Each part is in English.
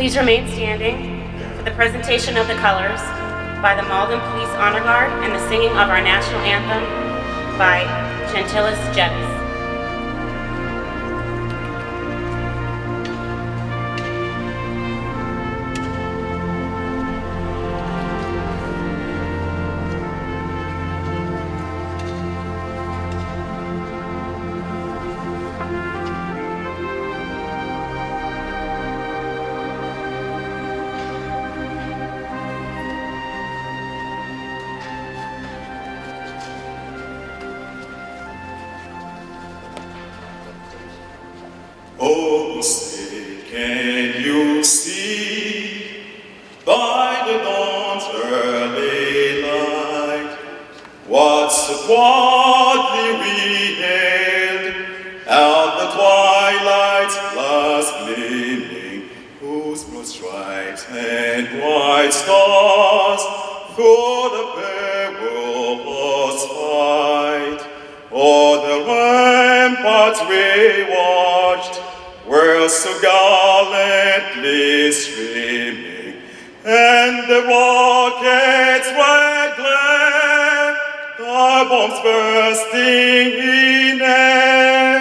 Please remain standing for the presentation of the colors by the Malden Police Honor Guard and the singing of our national anthem by Jenkins. Oh, say, can you see by the dawn's early light what's the broadly we hailed at the twilight's last gleaming, whose blue stripes and white stars through the perilous fight o'er the ramparts we watched were so gallantly streaming, and the rockets' red glare, the bombs bursting in air,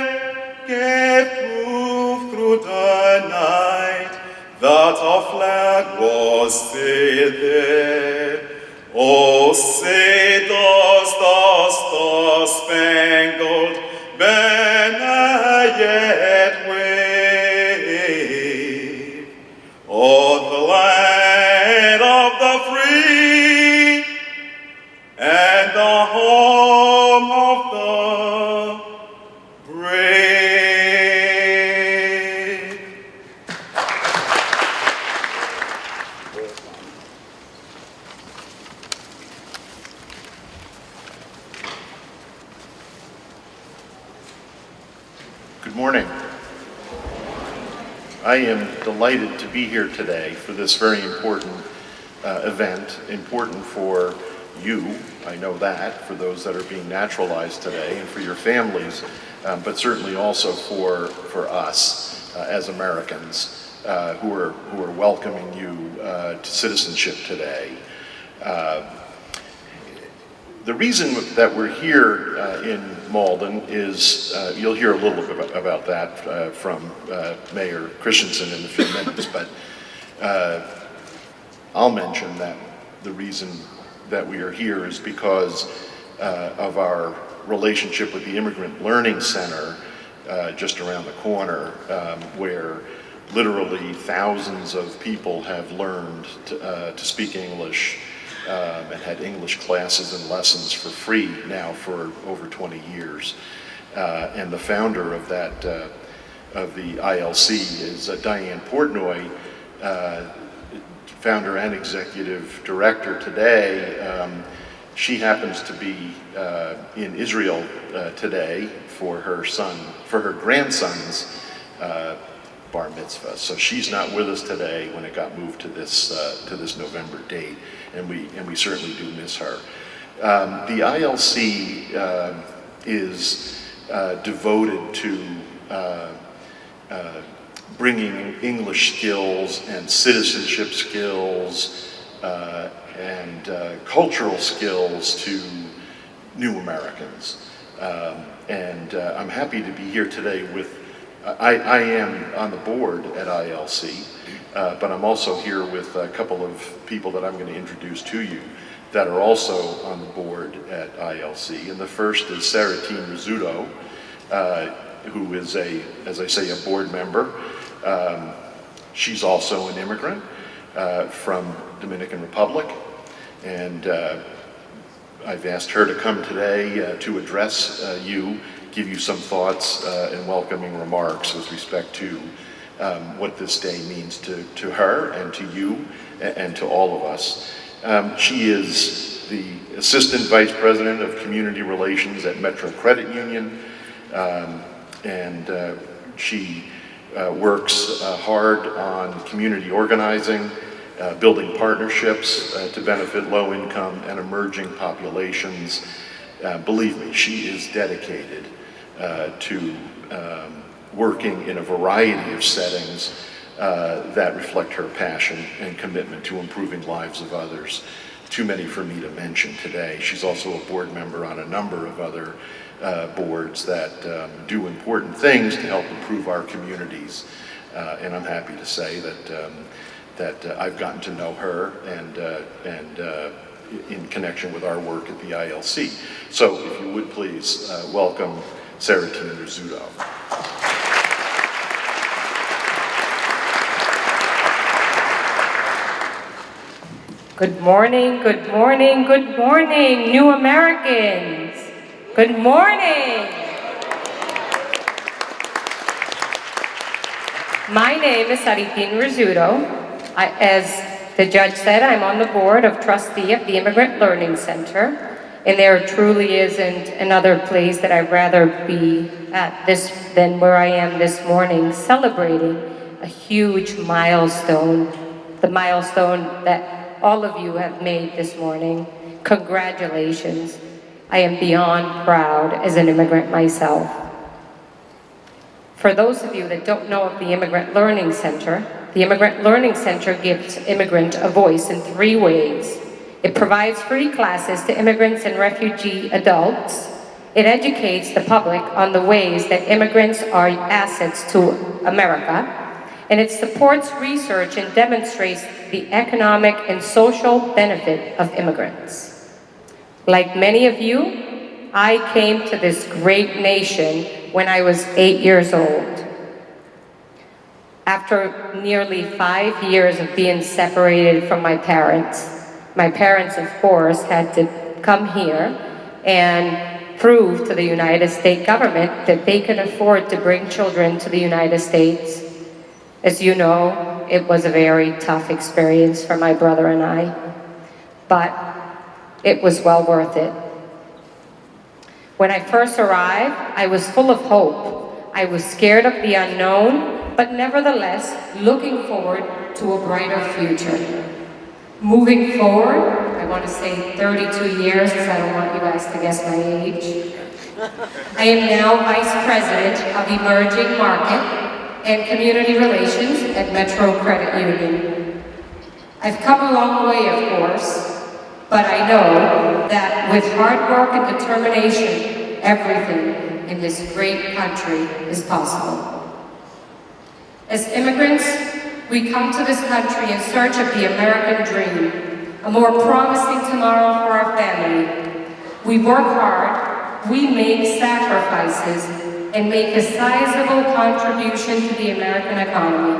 gave proof through the night that our flag was still there. Oh, say does the star-spangled banner yet wave o'er the land of the free and the home of the brave? Good morning. I am delighted to be here today for this very important event, important for you, I know that, for those that are being naturalized today, and for your families, but certainly also for us as Americans who are welcoming you to citizenship today. The reason that we're here in Malden is, you'll hear a little bit about that from Mayor Christensen in a few minutes, but I'll mention that the reason that we are here is because of our relationship with the Immigrant Learning Center just around the corner, where literally thousands of people have learned to speak English and had English classes and lessons for free now for over 20 years. And the founder of that, of the ILC is Diane Portnoy, founder and executive director today. She happens to be in Israel today for her grandson's bar mitzvah. So she's not with us today when it got moved to this November date, and we certainly do miss her. The ILC is devoted to bringing English skills and citizenship skills and cultural skills to new Americans. I'm happy to be here today with, I am on the board at ILC, but I'm also here with a couple of people that I'm going to introduce to you that are also on the board at ILC. And the first is Saratine Rizzuto, who is as I say, a board member. She's also an immigrant from Dominican Republic, and I've asked her to come today to address you, give you some thoughts and welcoming remarks with respect to what this day means to her and to you and to all of us. She is the Assistant Vice President of Community Relations at Metro Credit Union, and she works hard on community organizing, building partnerships to benefit low-income and emerging populations. Believe me, she is dedicated to working in a variety of settings that reflect her passion and commitment to improving lives of others. Too many for me to mention today. She's also a board member on a number of other boards that do important things to help improve our communities. And I'm happy to say that I've gotten to know her and in connection with our work at the ILC. So if you would please welcome Saratine Rizzuto. Good morning, good morning, good morning, new Americans. Good morning. My name is Saratine Rizzuto. As the judge said, I'm on the board of trustee of the Immigrant Learning Center, and there truly isn't another place that I'd rather be at than where I am this morning, celebrating a huge milestone, the milestone that all of you have made this morning. Congratulations. I am beyond proud as an immigrant myself. For those of you that don't know of the Immigrant Learning Center gives immigrants a voice in 3 ways. It provides free classes to immigrants and refugee adults. It educates the public on the ways that immigrants are assets to America. And it supports research and demonstrates the economic and social benefit of immigrants. Like many of you, I came to this great nation when I was 8 years old. After nearly 5 years of being separated from my parents, of course, had to come here and prove to the United States government that they could afford to bring children to the United States. As you know, it was a very tough experience for my brother and I, but it was well worth it. When I first arrived, I was full of hope. I was scared of the unknown, but nevertheless, looking forward to a brighter future. Moving forward, I want to say 32 years, because I don't want you guys to guess my age. I am now Vice President of Emerging Market and Community Relations at Metro Credit Union. I've come a long way, of course, but I know that with hard work and determination, everything in this great country is possible. As immigrants, we come to this country in search of the American dream, a more promising tomorrow for our family. We work hard, we make sacrifices, and make a sizable contribution to the American economy.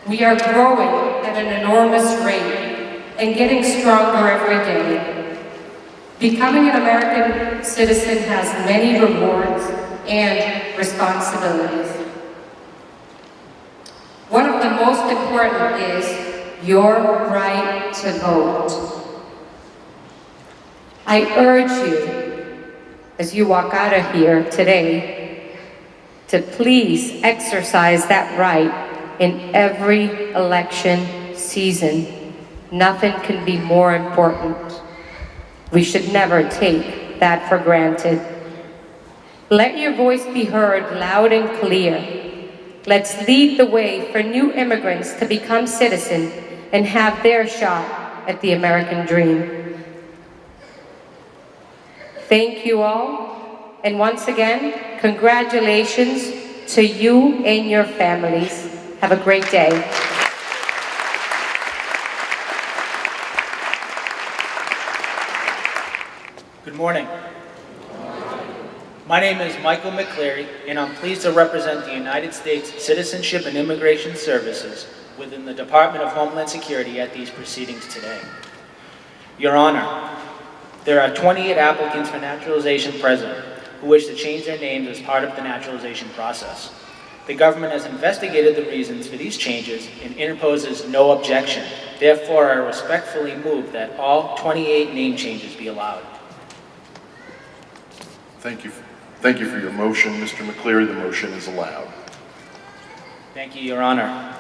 We are growing at an enormous rate and getting stronger every day. Becoming an American citizen has many rewards and responsibilities. One of the most important is your right to vote. I urge you, as you walk out of here today, to please exercise that right in every election season. Nothing can be more important. We should never take that for granted. Let your voice be heard loud and clear. Let's lead the way for new immigrants to become citizens and have their shot at the American dream. Thank you all, and once again, congratulations to you and your families. Have a great day. Good morning. My name is Michael McCleary, and I'm pleased to represent the United States Citizenship and Immigration Services within the Department of Homeland Security at these proceedings today. Your Honor, there are 28 applicants for naturalization present who wish to change their names as part of the naturalization process. The government has investigated the reasons for these changes and interposes no objection. Therefore, I respectfully move that all 28 name changes be allowed. Thank you. Thank you for your motion, Mr. McCleary. The motion is allowed. Thank you, Your Honor.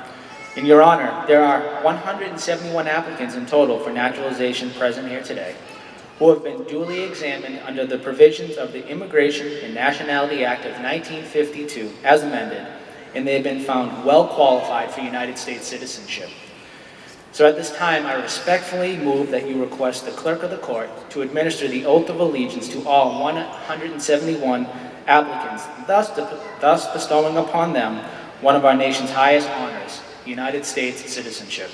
In Your Honor, there are 171 applicants in total for naturalization present here today who have been duly examined under the provisions of the Immigration and Nationality Act of 1952 as amended and they have been found well qualified for United States citizenship. So at this time, I respectfully move that you request the clerk of the court to administer the oath of allegiance to all 171 applicants, thus bestowing upon them one of our nation's highest honors, United States citizenship.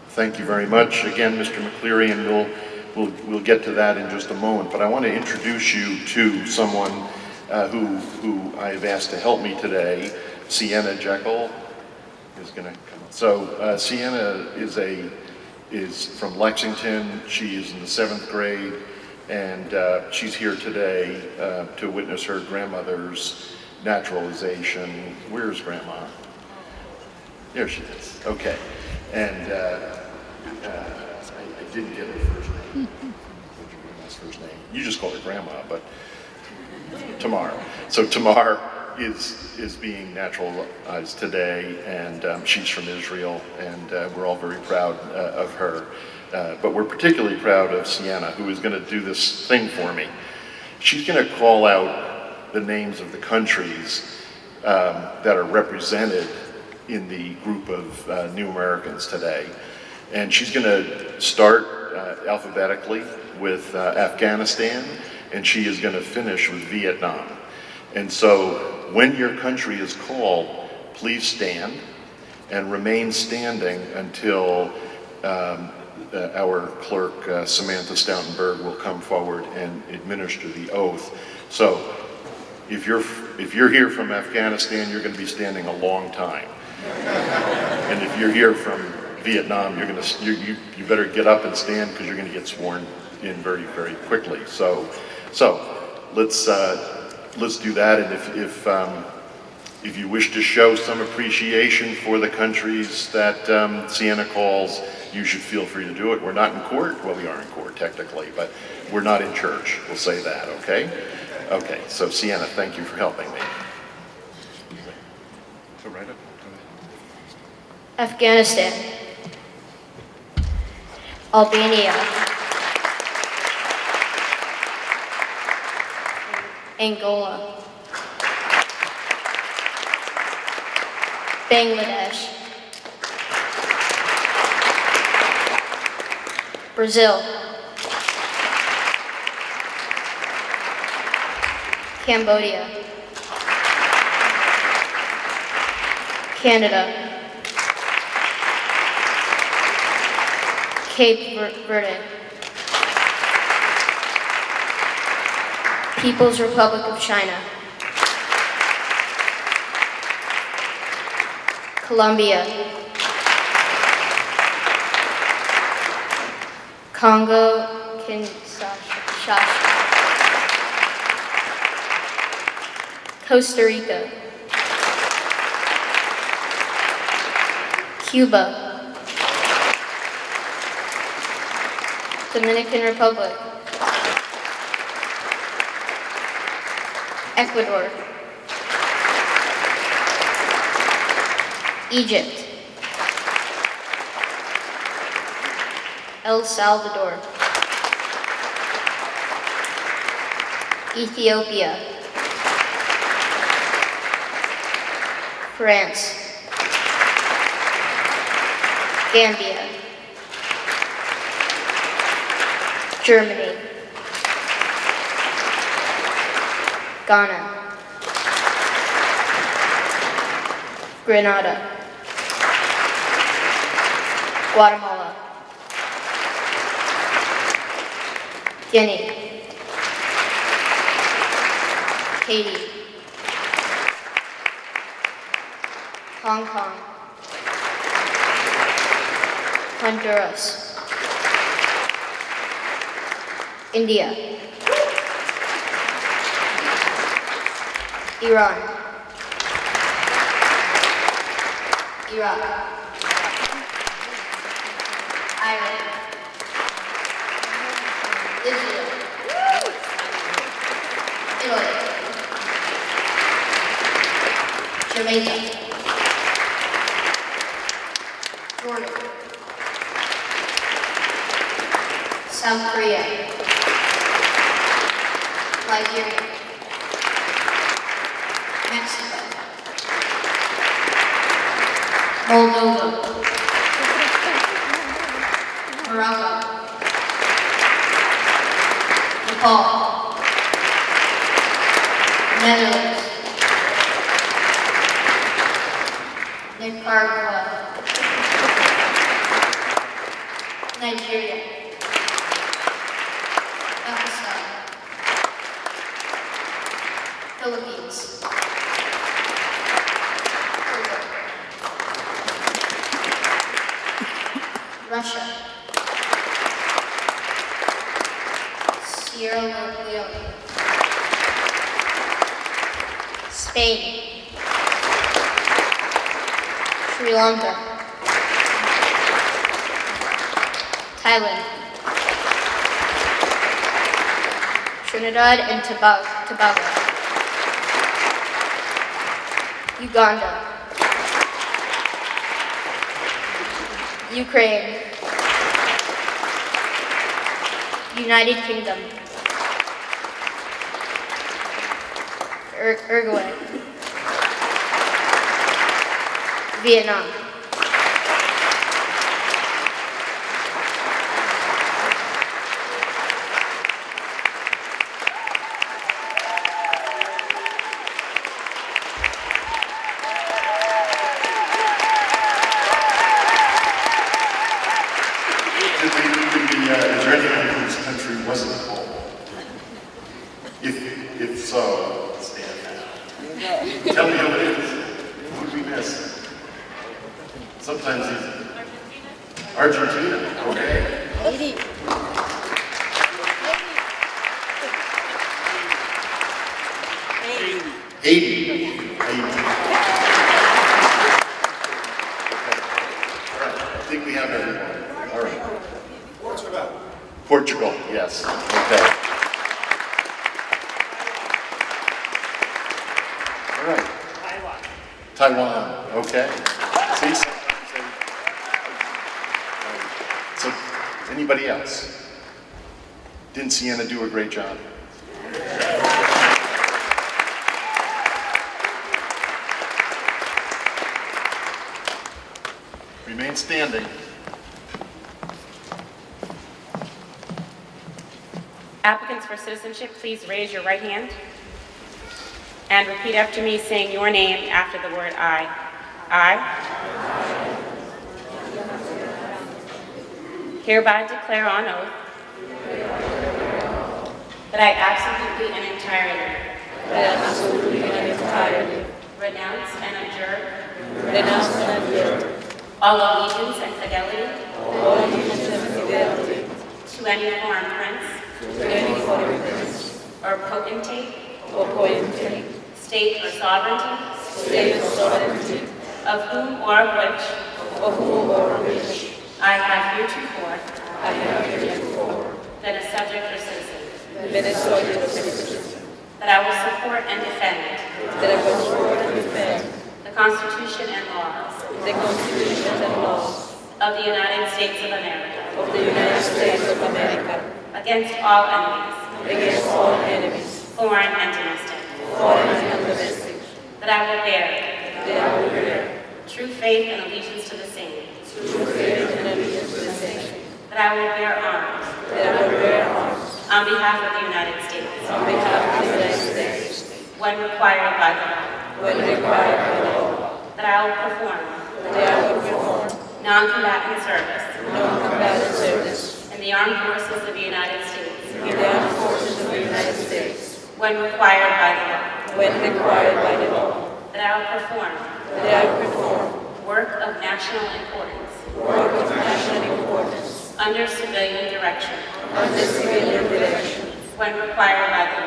Thank you very much. Again, Mr. McCleary, and we'll get to that in just a moment, but I want to introduce you to someone who I've asked to help me today. Sienna Jekyll is going to come up. So Sienna is from Lexington. She is in the 7th grade, and she's here today to witness her grandmother's naturalization. Where's Grandma? There she is. Okay. And I didn't get her first name. What's your grandma's first name? You just call her Grandma, but Tamar. So Tamar is being naturalized today, and she's from Israel, and we're all very proud of her. But we're particularly proud of Sienna, who is going to do this thing for me. She's going to call out the names of the countries that are represented in the group of New Americans today. And she's going to start alphabetically with Afghanistan, and she is going to finish with Vietnam. And so when your country is called, please stand and remain standing until our clerk, Samantha Stoutenberg, will come forward and administer the oath. So if you're here from Afghanistan, you're going to be standing a long time. And if you're here from Vietnam, you better get up and stand, because you're going to get sworn in very, very quickly. So let's do that. And if you wish to show some appreciation for the countries that Sienna calls, you should feel free to do it. We're not in court. Well, we are in court technically, but we're not in church. We'll say that. Okay. Okay. So Sienna, thank you for helping me. Go right up. Afghanistan, Albania, Angola, Bangladesh, Brazil, Cambodia, Canada, Cape Verde, People's Republic of China, Colombia, Congo Kinshasa, Costa Rica, Cuba, Dominican Republic, Ecuador, Egypt, El Salvador, Ethiopia, France, Gambia, Germany, Ghana, Grenada, Guatemala, Guinea, Haiti, Hong Kong, Honduras, India, Iran, Iraq, Iran, Israel, Italy, Jamaica, Jordan, South Korea, Nigeria, Mexico, Moldova, Morocco, Nepal, Netherlands, Nicaragua, Nigeria, Pakistan, Philippines, Togo, Russia, Sierra Leone, Spain, Sri Lanka, Thailand, Trinidad and Tobago, Uganda, Ukraine, United Kingdom, Uruguay, Vietnam, Is there anyone whose country wasn't home? If so, stand now. Tell me who it is. Who did we miss? Sometimes it's Argentina. Okay. Haiti. I think we have everyone. All right. Portugal, yes. Okay. All right. Taiwan, okay. See, sometimes so, anybody else? Didn't Sienna do a great job? Remain standing. Applicants for citizenship, please raise your right hand and repeat after me, saying your name after the word I. I hereby declare on oath that I absolutely and entirely renounce and abjure all allegiance and fidelity to any foreign prince or potentate, state or sovereignty, of whom or of which I have heretofore been a subject or citizen, that I will support and defend the Constitution and laws of the United States of America, against all enemies, foreign and domestic, that I will bear true faith and allegiance to the same, that I will bear arms on behalf of the United States, when required by the law, that I will perform non-combatant service in the armed forces of the United States, when required by the law, that I will perform work of national importance under civilian direction, when required by the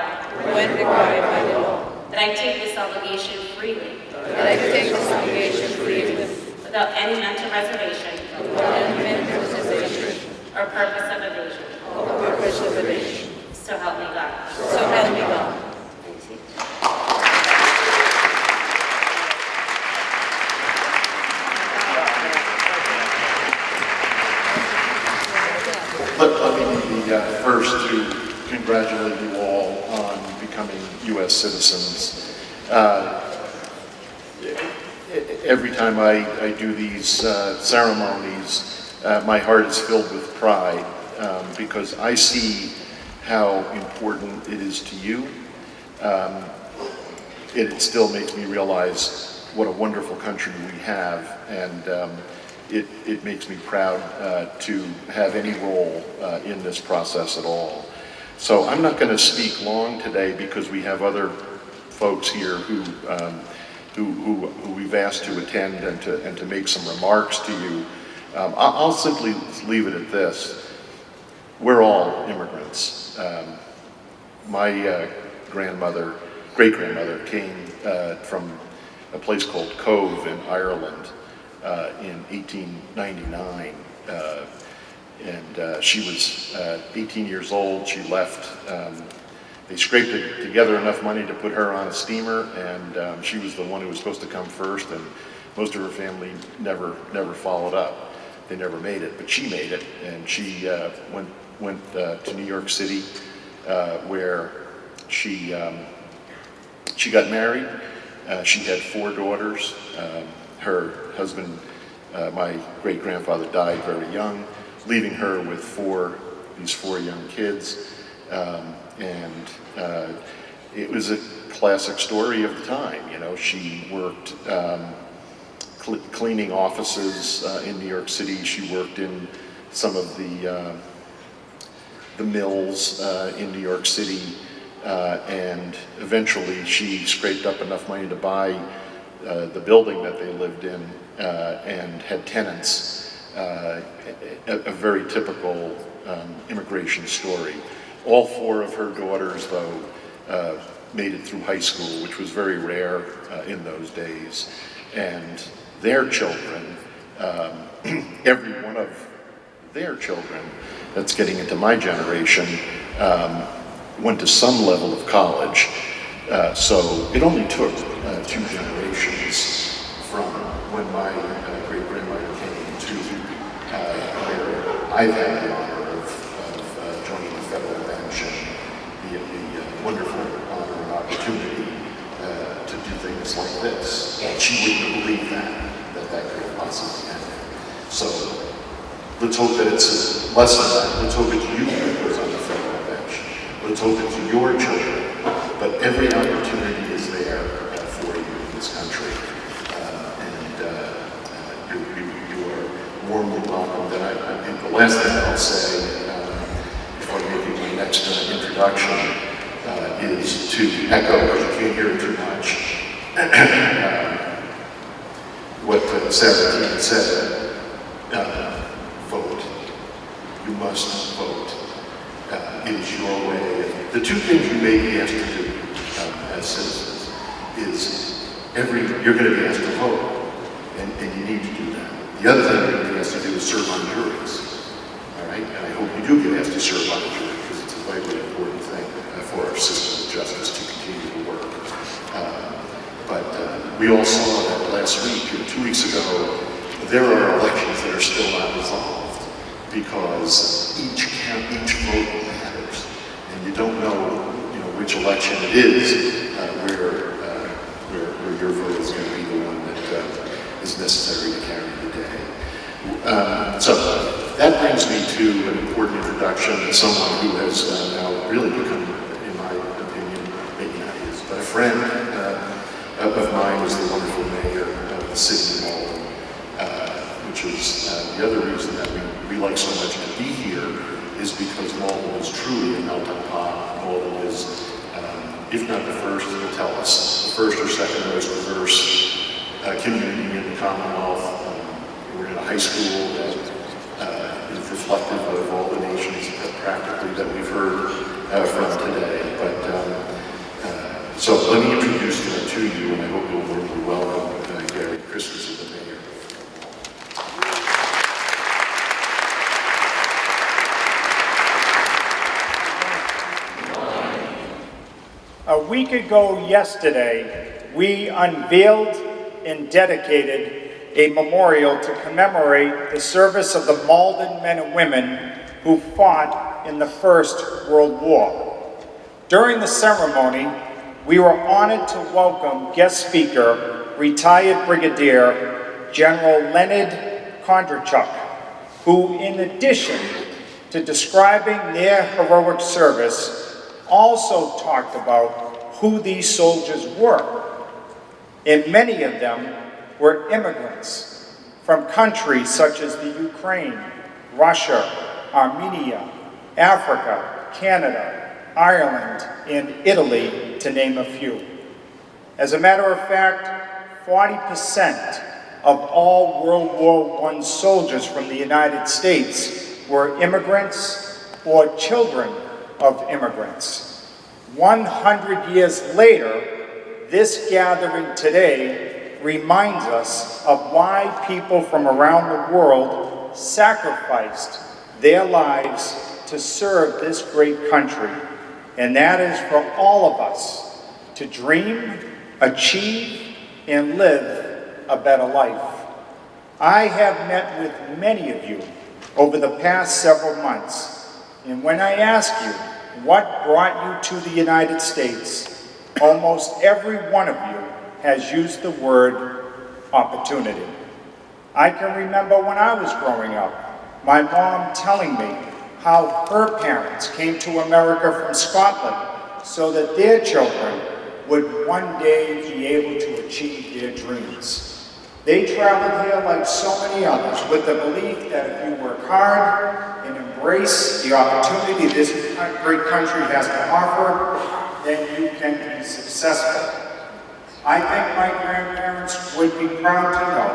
law, that I take this obligation freely, without any mental reservation or purpose of evasion. So help me God. Let me be the first to congratulate you all on becoming U.S. citizens. every time I do these ceremonies, my heart is filled with pride because I see how important it is to you. It still makes me realize what a wonderful country we have, and it makes me proud to have any role in this process at all. So I'm not going to speak long today because we have other folks here who we've asked to attend and to make some remarks to you. I'll simply leave it at this. We're all immigrants. My great-grandmother came from a place called Cove in Ireland in 1899. And she was 18 years old. She left. They scraped together enough money to put her on a steamer, and she was the one who was supposed to come first, and most of her family never followed up. They never made it, but she made it, and she went to New York City, where she got married. She had 4 daughters. Her husband, my great-grandfather, died very young, leaving her with these 4 young kids. And it was a classic story of the time. You know, she worked cleaning offices in New York City. She worked in some of the mills in New York City, and eventually she scraped up enough money to buy the building that they lived in and had tenants. A very typical immigration story. All 4 of her daughters, though, made it through high school, which was very rare in those days. And their children, every one of their children that's getting into my generation, went to some level of college. So it only took 2 generations from when my great-grandmother came to where I've had the honor of joining the federal bench and the wonderful honor and opportunity to do things like this. And she wouldn't believe that could have possibly happened. So let's hope that it's less than that. Let's hope it's you that goes on the federal bench. Let's hope it's your children. But every opportunity is there for you in this country. You are warmly welcomed. And I think the last thing I'll say before making my next introduction is to echo, because you can't hear it too much, what Sarah Dean said. Vote. You must vote. It is your way. The 2 things you may be asked to do as citizens is you're going to be asked to vote, and you need to do that. The other thing you're going to be asked to do is serve on juries. All right? And I hope you do get asked to serve on a jury, because it's a vitally important thing for our system of justice to continue to work. But we all saw that last week, or 2 weeks ago, there are elections that are still not resolved because each vote matters, and you don't know, which election it is where your vote is going to be the one that is necessary to carry the day. So that brings me to an important introduction of someone who has now really become, in my opinion, maybe not his, but a friend of mine, was the wonderful mayor of the city of Malden, which is the other reason that we like so much to be here, is because Malden is truly a melting pot. Malden is, if not the first, he'll tell us, the first or second most diverse community in the Commonwealth. We're in a high school that is reflective of all the nations practically that we've heard from today. But so let me introduce to you, and I hope you'll warmly welcome Gary Christensen, the mayor. A week ago yesterday, we unveiled and dedicated a memorial to commemorate the service of the Malden men and women who fought in the First World War. During the ceremony, we were honored to welcome guest speaker retired Brigadier General Leonard Kondrachuk, who, in addition to describing their heroic service, also talked about who these soldiers were. And many of them were immigrants from countries such as the Ukraine, Russia, Armenia, Africa, Canada, Ireland, and Italy, to name a few. As a matter of fact, 40% of all World War I soldiers from the United States were immigrants or children of immigrants. 100 years later, this gathering today reminds us of why people from around the world sacrificed their lives to serve this great country. And that is for all of us to dream, achieve, and live a better life. I have met with many of you over the past several months, and when I ask you what brought you to the United States, almost every one of you has used the word opportunity. I can remember when I was growing up, my mom telling me how her parents came to America from Scotland so that their children would one day be able to achieve their dreams. They traveled here like so many others with the belief that if you work hard and embrace the opportunity this great country has to offer, then you can be successful. I think my grandparents would be proud to know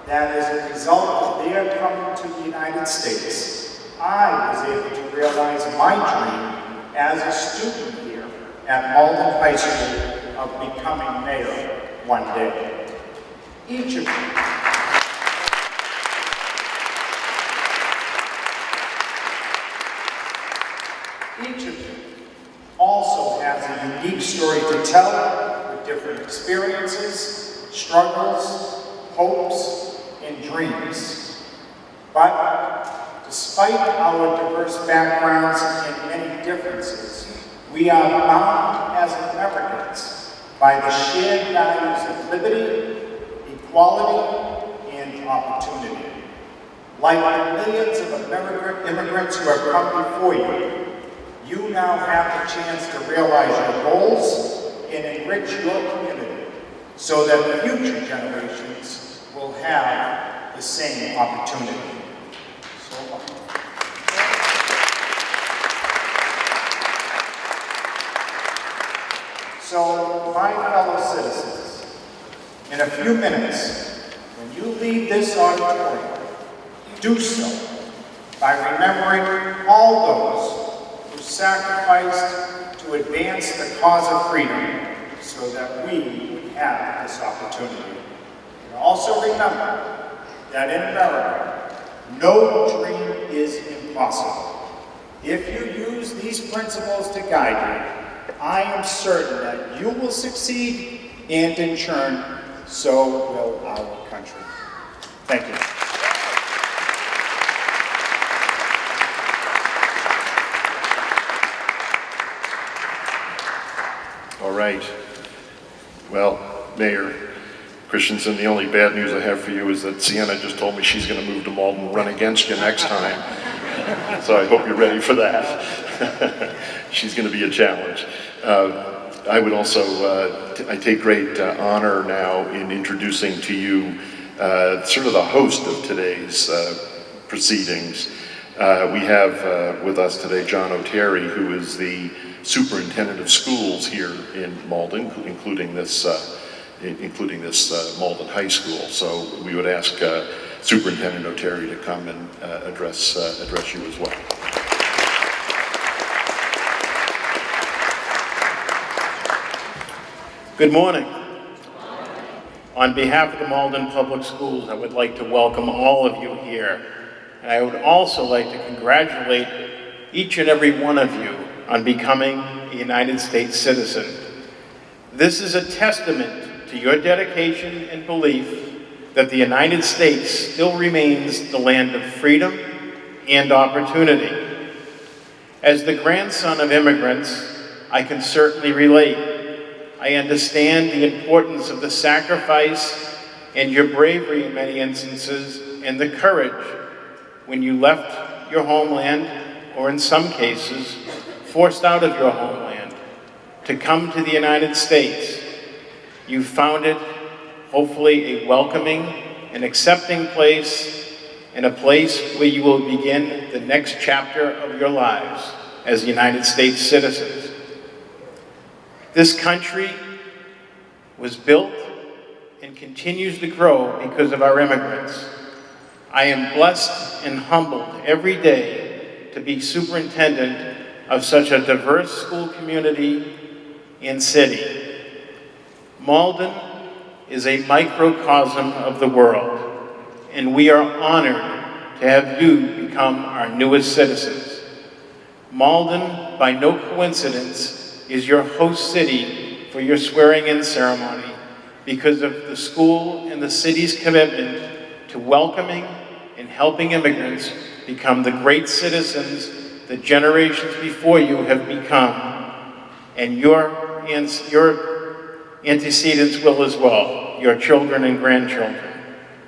that as a result of their coming to the United States, I was able to realize my dream as a student here at Malden High School of becoming mayor one day. Each of you also has a unique story to tell with different experiences, struggles, hopes, and dreams. But despite our diverse backgrounds and many differences, we are bound as Americans by the shared values of liberty, equality, and opportunity. Like the millions of immigrants who have come before you, you now have the chance to realize your goals and enrich your community so that future generations will have the same opportunity. So, my fellow citizens, in a few minutes, when you leave this auditorium, do so by remembering all those who sacrificed to advance the cause of freedom so that we would have this opportunity. And also remember that in America, no dream is impossible. If you use these principles to guide you, I am certain that you will succeed, and in turn, so will our country. Thank you. All right. Well, Mayor Christensen, the only bad news I have for you is that Sienna just told me she's going to move to Malden and run against you next time. So I hope you're ready for that. She's going to be a challenge. I would also, I take great honor now in introducing to you sort of the host of today's proceedings. We have with us today John O'Terry, who is the superintendent of schools here in Malden, including this Malden High School. So we would ask Superintendent O'Terry to come and address you as well. Good morning. On behalf of the Malden Public Schools, I would like to welcome all of you here. And I would also like to congratulate each and every one of you on becoming a United States citizen. This is a testament to your dedication and belief that the United States still remains the land of freedom and opportunity. As the grandson of immigrants, I can certainly relate. I understand the importance of the sacrifice and your bravery in many instances, and the courage when you left your homeland, or in some cases, forced out of your homeland, to come to the United States. You found it, hopefully, a welcoming and accepting place, and a place where you will begin the next chapter of your lives as United States citizens. This country was built and continues to grow because of our immigrants. I am blessed and humbled every day to be superintendent of such a diverse school community and city. Malden is a microcosm of the world, and we are honored to have you become our newest citizens. Malden, by no coincidence, is your host city for your swearing-in ceremony because of the school and the city's commitment to welcoming and helping immigrants become the great citizens that generations before you have become, and your antecedents will as well, your children and grandchildren.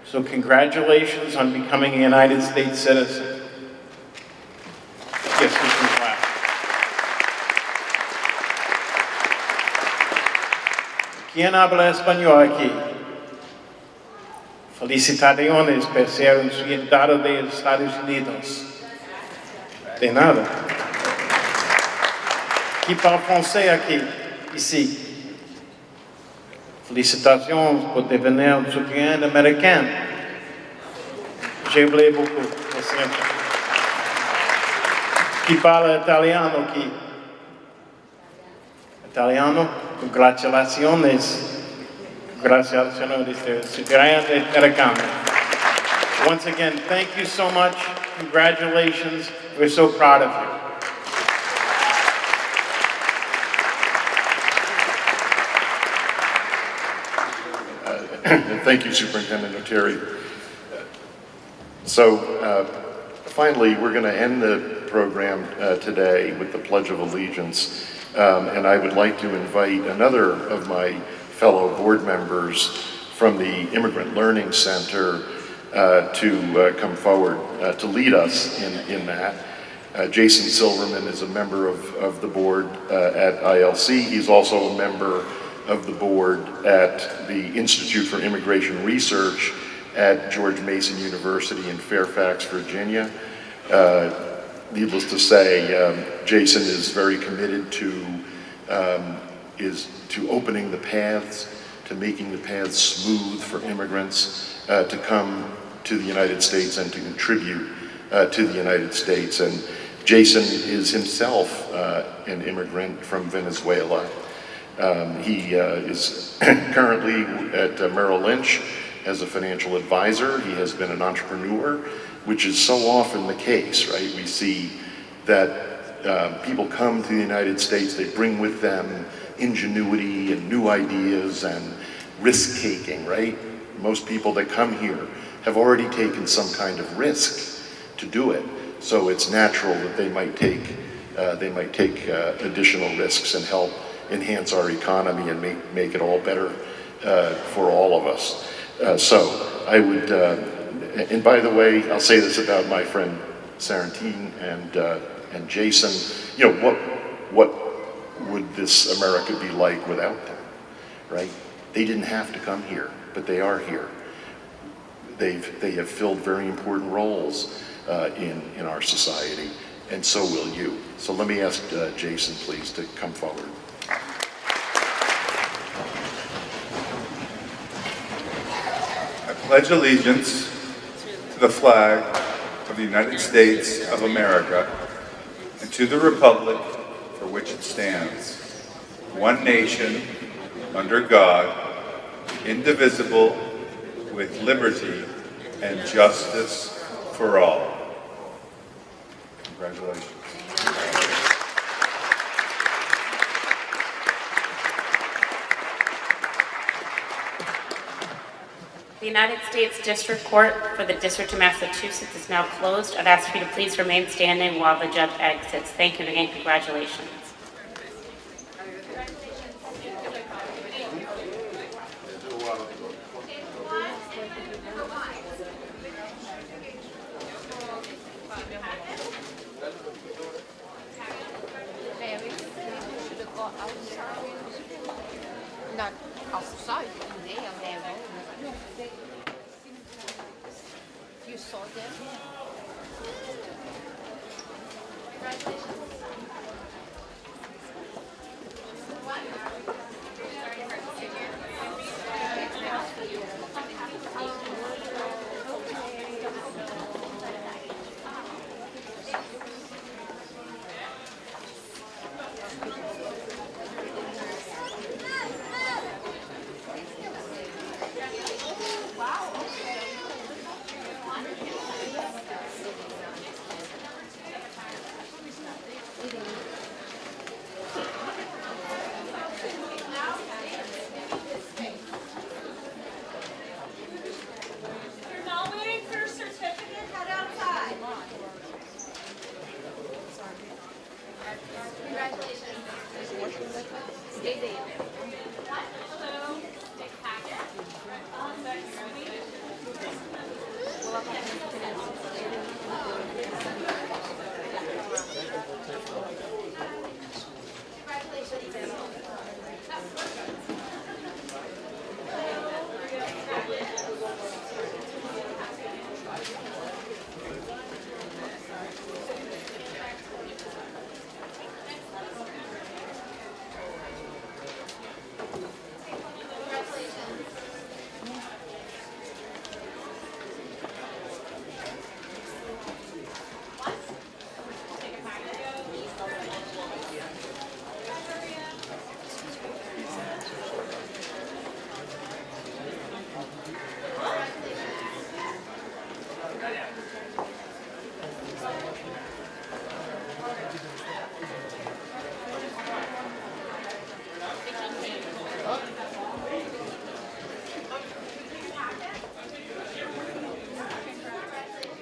So congratulations on becoming a United States citizen. Yes, you can clap. ¿Quién habla español aquí? Felicitaciones por ser un ciudadano de Estados Unidos. De nada. Qui parle français aquí? Ici. Félicitations pour devenir un citoyen américain. J'ai oublié beaucoup. Qui parle italiano aquí? Italiano? Congratulations. Congratulations to ciudadano americano. Once again, thank you so much. Congratulations. We're so proud of you. Thank you, Superintendent Oteri. Finally, we're going to end the program today with the Pledge of Allegiance. And I would like to invite another of my fellow board members from the Immigrant Learning Center to come forward to lead us in that. Jason Silverman is a member of the board at ILC. He's also a member of the board at the Institute for Immigration Research at George Mason University in Fairfax, Virginia. Needless to say, Jason is very committed to opening the paths, to making the paths smooth for immigrants to come to the United States and to contribute to the United States. And Jason is himself an immigrant from Venezuela. He is currently at Merrill Lynch as a financial advisor. He has been an entrepreneur, which is so often the case, right? We see that people come to the United States, they bring with them ingenuity and new ideas and risk-taking, right? Most people that come here have already taken some kind of risk to do it. So it's natural that they might take additional risks and help enhance our economy and make it all better for all of us. So I would, and by the way, I'll say this about my friend Sarantine and Jason. You know, what would this America be like without them, right? They didn't have to come here, but they are here. They have filled very important roles in our society, and so will you. So let me ask Jason, please, to come forward. I pledge allegiance to the flag of the United States of America and to the republic for which it stands, one nation, under God, indivisible, with liberty and justice for all. Congratulations. The United States District Court for the District of Massachusetts is now closed. I'd ask you to please remain standing while the judge exits. Thank you, and again, congratulations. Só ideia mesmo. You saw them?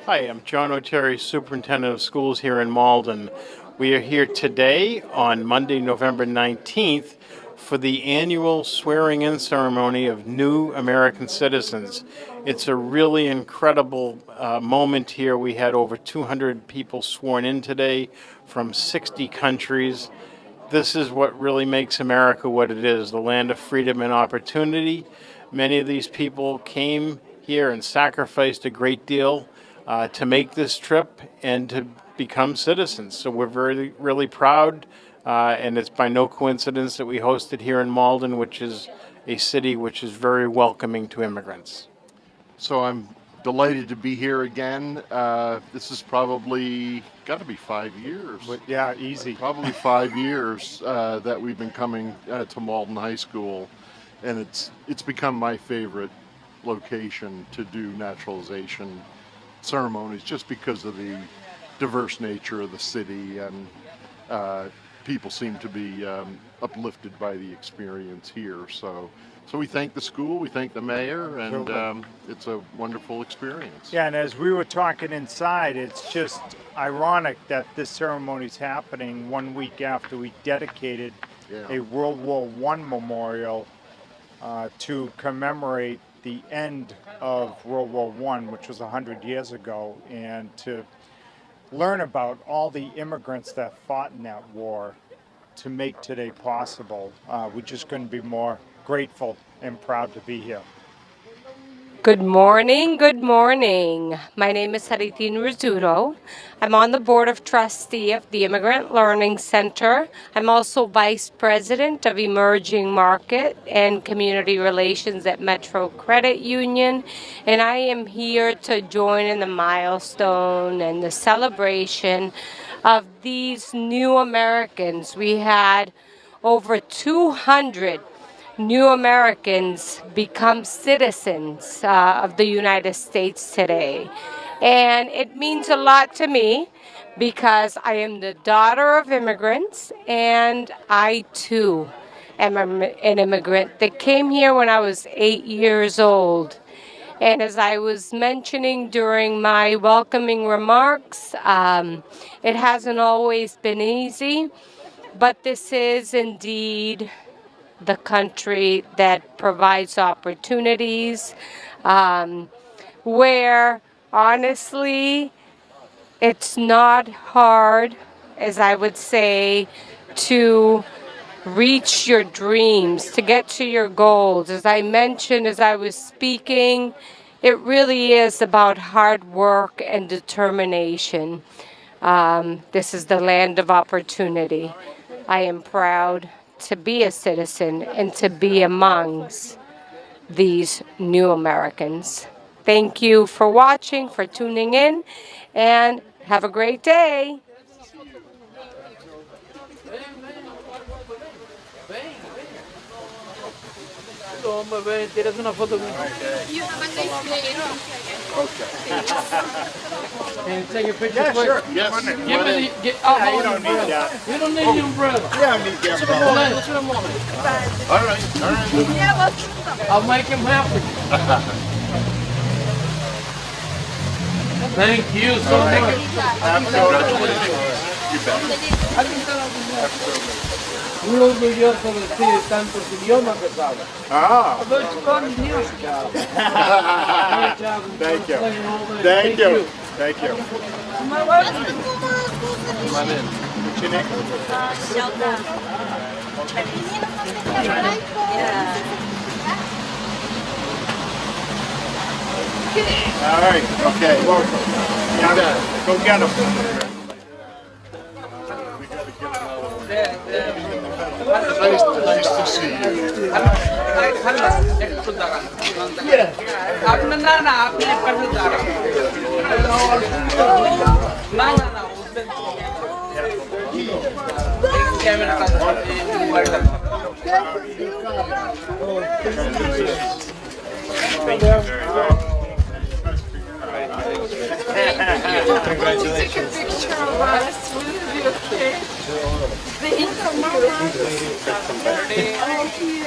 Hi, I'm John O'Terry, Superintendent of Schools here in Malden. We are here today on Monday, November 19th for the annual swearing-in ceremony of new American citizens. It's a really incredible moment here. We had over 200 people sworn in today from 60 countries. This is what really makes America what it is, the land of freedom and opportunity. Many of these people came here and sacrificed a great deal to make this trip and to become citizens. So we're really proud, and it's by no coincidence that we hosted here in Malden, which is a city which is very welcoming to immigrants. So I'm delighted to be here again. This is probably got to be 5 years. But yeah, easy. Probably 5 years that we've been coming to Malden High School, and it's become my favorite location to do naturalization ceremonies just because of the diverse nature of the city, and people seem to be uplifted by the experience here. So we thank the school, we thank the mayor, and it's a wonderful experience. Yeah, and as we were talking inside, it's just ironic that this ceremony's happening 1 week after we dedicated a World War I memorial to commemorate the end of World War I, which was 100 years ago, and to learn about all the immigrants that fought in that war to make today possible. We just couldn't be more grateful and proud to be here. Good morning, good morning. My name is Haritin Rizzuto. I'm on the Board of Trustee of the Immigrant Learning Center. I'm also Vice President of Emerging Market and Community Relations at Metro Credit Union, and I am here to join in the milestone and the celebration of these new Americans. We had over 200 new Americans become citizens of the United States today. And it means a lot to me because I am the daughter of immigrants, and I too am an immigrant that came here when I was 8 years old. And as I was mentioning during my welcoming remarks, it hasn't always been easy, but this is indeed the country that provides opportunities, where honestly it's not hard, as I would say, to reach your dreams, to get to your goals. As I mentioned as I was speaking, it really is about hard work and determination. This is the land of opportunity. I am proud to be a citizen and to be amongst these new Americans. Thank you for watching, for tuning in, and have a great day. You have a nice day. Can you take a picture? Yeah, quick? sure. Yes. Give me the, Yeah, you don't need that. You don't need the umbrella. You don't need the umbrella. All right. I'll make him happy. Thank you so much. Uno orgulloso de ti de tantos idiomas que sabes. Ah. Thank you. Thank you. Thank you. What's your name? All right. Okay. Yeah, go get him. Nice to see you. Congratulations. Take a picture of us. Will it be okay? Thank you.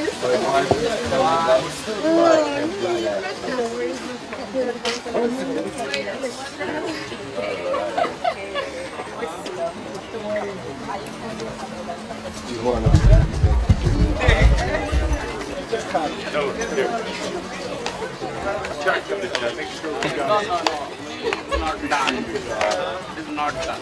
It's not done.